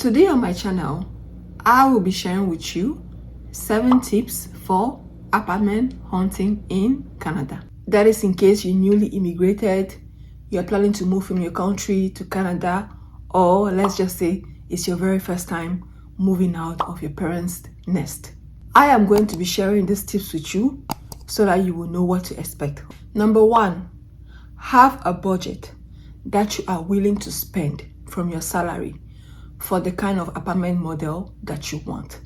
Today on my channel, I will be sharing with you 7 tips for apartment hunting in Canada. That is in case you newly immigrated, you're planning to move from your country to Canada, or let's just say it's your very first time moving out of your parents' nest. I am going to be sharing these tips with you so that you will know what to expect. Number 1, have a budget that you are willing to spend from your salary for the kind of apartment model that you want.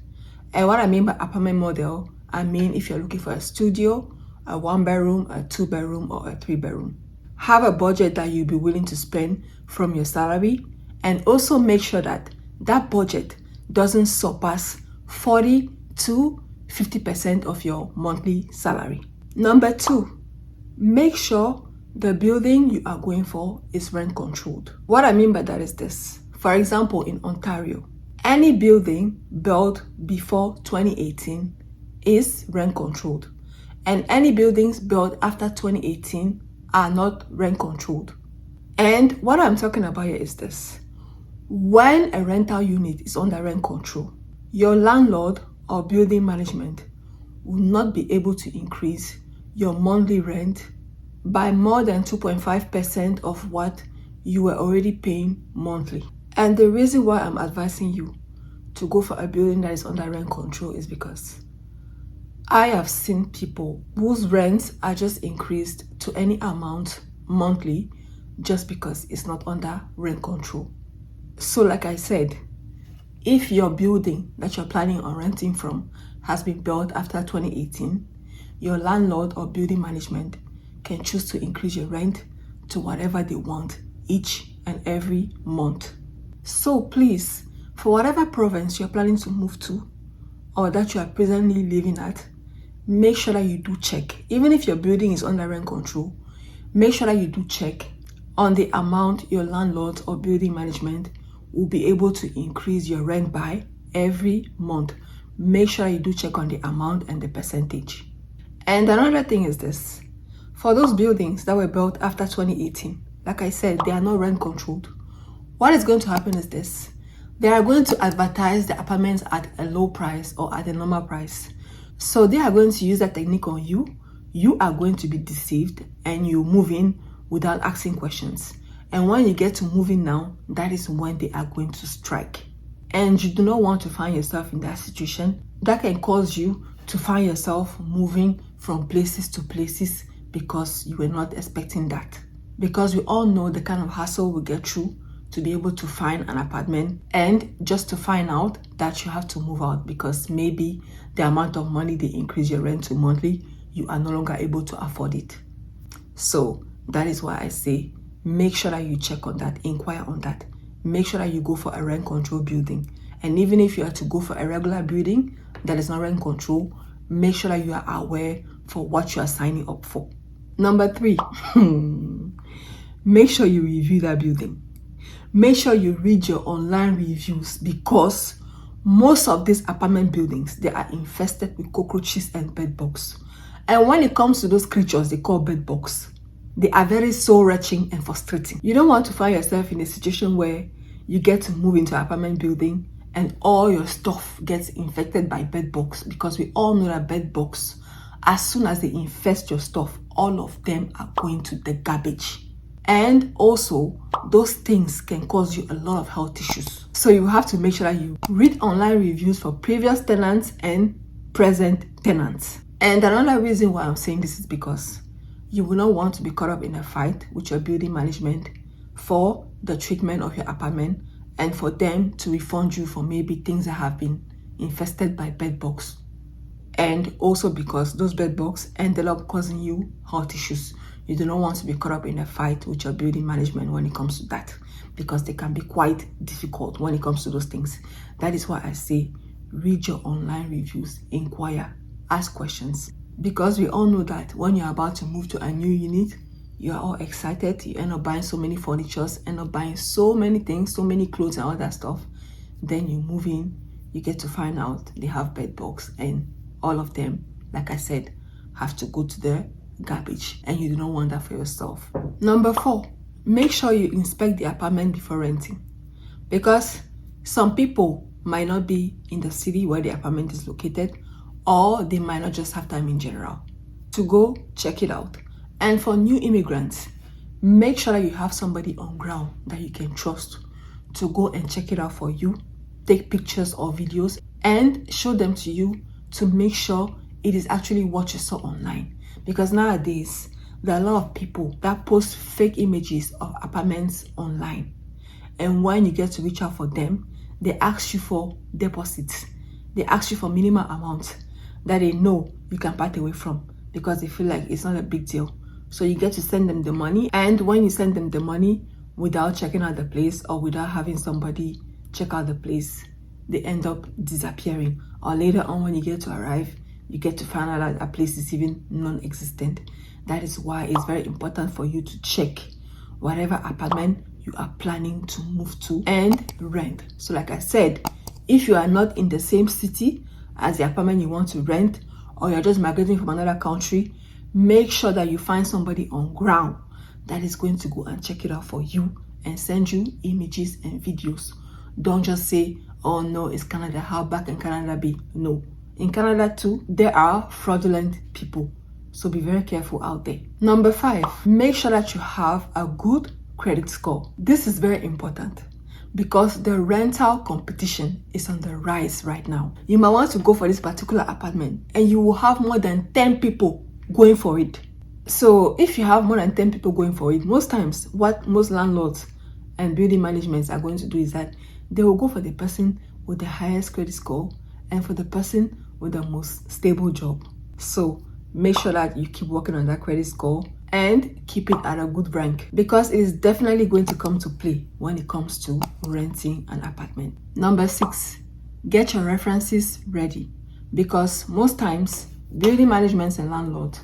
And what I mean by apartment model, I mean if you're looking for a studio, a 1-bedroom, a 2-bedroom, or a 3-bedroom. Have a budget that you'll be willing to spend from your salary, and also make sure that that budget doesn't surpass 40 to 50% of your monthly salary. Number 2, make sure the building you are going for is rent controlled. What I mean by that is this. For example, in Ontario, any building built before 2018 is rent controlled, and any buildings built after 2018 are not rent controlled. And what I'm talking about here is this. When a rental unit is under rent control, your landlord or building management will not be able to increase your monthly rent by more than 2.5% of what you were already paying monthly. And the reason why I'm advising you to go for a building that is under rent control is because I have seen people whose rents are just increased to any amount monthly just because it's not under rent control. So like I said, if your building that you're planning on renting from has been built after 2018, your landlord or building management can choose to increase your rent to whatever they want each and every month. So please, for whatever province you're planning to move to or that you are presently living at, make sure that you do check. Even if your building is under rent control, make sure that you do check on the amount your landlord or building management will be able to increase your rent by every month. Make sure you do check on the amount and the percentage. And another thing is this. For those buildings that were built after 2018, like I said, they are not rent controlled. What is going to happen is this. They are going to advertise the apartments at a low price or at a normal price. So they are going to use that technique on you. You are going to be deceived and you move in without asking questions. And when you get to moving now, that is when they are going to strike. And you do not want to find yourself in that situation. That can cause you to find yourself moving from places to places because you were not expecting that. Because we all know the kind of hassle we get through to be able to find an apartment, and just to find out that you have to move out because maybe the amount of money they increase your rent to monthly, you are no longer able to afford it. So that is why I say make sure that you check on that, inquire on that. Make sure that you go for a rent control building. And even if you are to go for a regular building that is not rent control, make sure that you are aware for what you are signing up for. Number 3, make sure you review that building. Make sure you read your online reviews because most of these apartment buildings, they are infested with cockroaches and bedbugs. And when it comes to those creatures they call bedbugs, they are very soul-wrenching and frustrating. You don't want to find yourself in a situation where you get to move into an apartment building and all your stuff gets infected by bedbugs, because we all know that bedbugs, as soon as they infest your stuff, all of them are going to the garbage. And also, those things can cause you a lot of health issues. So you have to make sure that you read online reviews for previous tenants and present tenants. And another reason why I'm saying this is because you will not want to be caught up in a fight with your building management for the treatment of your apartment and for them to refund you for maybe things that have been infested by bedbugs. And also because those bedbugs ended up causing you health issues. You do not want to be caught up in a fight with your building management when it comes to that, because they can be quite difficult when it comes to those things. That is why I say read your online reviews, inquire, ask questions. Because we all know that when you're about to move to a new unit, you are all excited. You end up buying so many furnitures, end up buying so many things, so many clothes and all that stuff. Then you move in, you get to find out they have bedbugs, and all of them, like I said, have to go to the garbage, and you do not want that for yourself. Number 4, make sure you inspect the apartment before renting, because Some people might not be in the city where the apartment is located, or they might not just have time in general to go check it out. And for new immigrants, make sure that you have somebody on ground that you can trust to go and check it out for you, take pictures or videos, and show them to you to make sure it is actually what you saw online. Because nowadays, there are a lot of people that post fake images of apartments online. And when you get to reach out for them, they ask you for deposits. They ask you for minimum amount that they know you can part away from because they feel like it's not a big deal. So you get to send them the money, and when you send them the money without checking out the place or without having somebody check out the place, they end up disappearing. Or later on, when you get to arrive, you get to find out that a place is even non-existent. That is why it's very important for you to check whatever apartment you are planning to move to and rent. So like I said, if you are not in the same city as the apartment you want to rent, or you're just migrating from another country, make sure that you find somebody on ground that is going to go and check it out for you and send you images and videos. Don't just say, oh no, it's Canada, how bad can Canada be? No. In Canada too, there are fraudulent people. So be very careful out there. Number 5, make sure that you have a good credit score. This is very important because the rental competition is on the rise right now. You might want to go for this particular apartment and you will have more than 10 people going for it. So if you have more than 10 people going for it, most times what most landlords and building managements are going to do is that they will go for the person with the highest credit score and for the person with the most stable job. So make sure that you keep working on that credit score and keep it at a good rank, because it is definitely going to come to play when it comes to renting an apartment. Number 6, get your references ready, because most times building managements and landlords,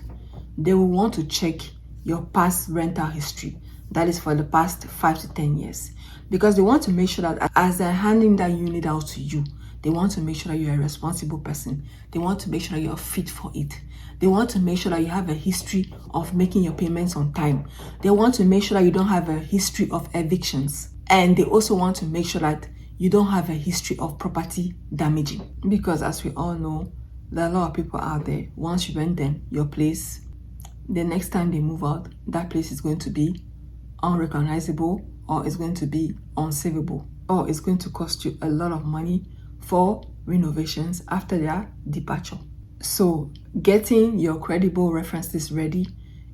they will want to check your past rental history, that is for the past 5 to 10 years, because they want to make sure that as they're handing that unit out to you, they want to make sure that you're a responsible person. They want to make sure that you're fit for it. They want to make sure that you have a history of making your payments on time. They want to make sure that you don't have a history of evictions. And they also want to make sure that you don't have a history of property damaging. Because as we all know, there are a lot of people out there, once you rent them your place, the next time they move out, that place is going to be unrecognizable, or it's going to be unsavable, or it's going to cost you a lot of money for renovations after their departure. So getting your credible references ready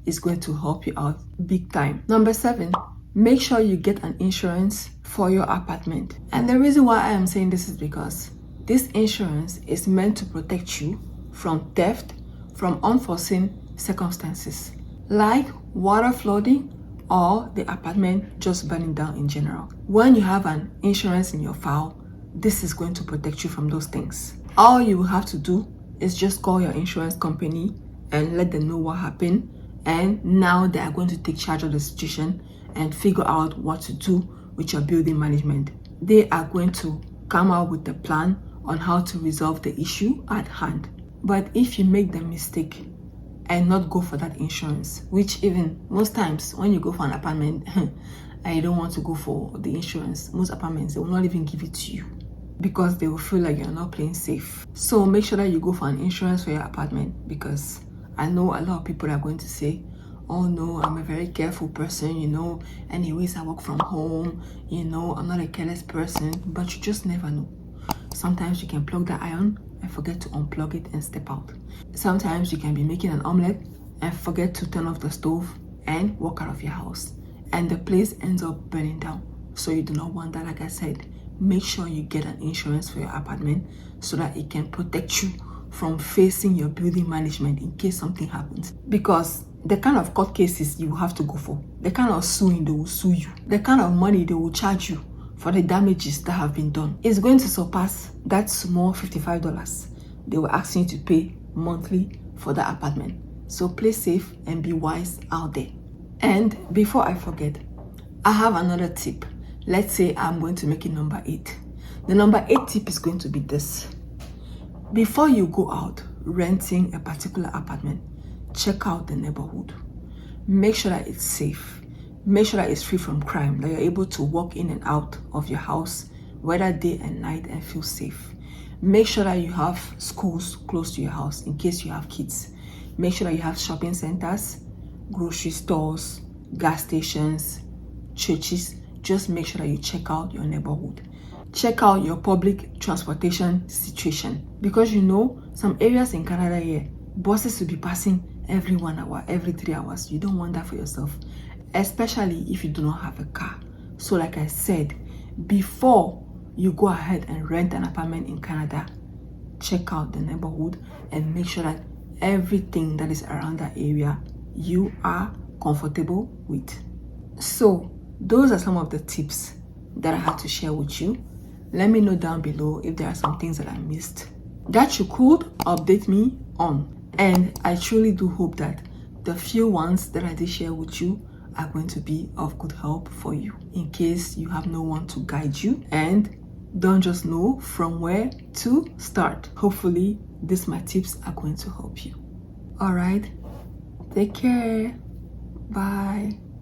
is going to help you out big time. Number 7, make sure you get an insurance for your apartment. And the reason why I am saying this is because this insurance is meant to protect you from theft, from unforeseen circumstances, like water flooding or the apartment just burning down in general. When you have an insurance in your file, this is going to protect you from those things. All you will have to do is just call your insurance company and let them know what happened, and now they are going to take charge of the situation and figure out what to do with your building management. They are going to come out with a plan on how to resolve the issue at hand. But if you make the mistake and not go for that insurance, which even most times when you go for an apartment and you don't want to go for the insurance, most apartments, they will not even give it to you because they will feel like you're not playing safe. So make sure that you go for an insurance for your apartment, because I know a lot of people are going to say, oh no, I'm a very careful person, anyways I work from home, I'm not a careless person. But you just never know. Sometimes you can plug the iron and forget to unplug it and step out. Sometimes you can be making an omelette and forget to turn off the stove and walk out of your house, and the place ends up burning down. So you do not want that. Like I said, make sure you get an insurance for your apartment so that it can protect you from facing your building management in case something happens. Because the kind of court cases you will have to go for, the kind of suing they will sue you, the kind of money they will charge you for the damages that have been done is going to surpass that small $55 they were asking you to pay monthly for the apartment. So play safe and be wise out there. And before I forget, I have another tip. Let's say I'm going to make it number 8. The number 8 tip is going to be this. Before you go out renting a particular apartment, check out the neighborhood. Make sure that it's safe. Make sure that it's free from crime, that you're able to walk in and out of your house whether day and night, and feel safe. Make sure that you have schools close to your house in case you have kids. Make sure that you have shopping centers, grocery stores, gas stations, churches. Just make sure that you check out your neighborhood. Check out your public transportation situation, because you know some areas in Canada here, buses will be passing every 1 hour, every 3 hours. You don't want that for yourself, especially if you do not have a car. So like I said, before you go ahead and rent an apartment in Canada, check out the neighborhood and make sure that everything that is around that area you are comfortable with. So those are some of the tips that I had to share with you. Let me know down below if there are some things that I missed that you could update me on. And I truly do hope that the few ones that I did share with you are going to be of good help for you in case you have no one to guide you and don't just know from where to start. Hopefully my tips are going to help you. All right, take care. Bye.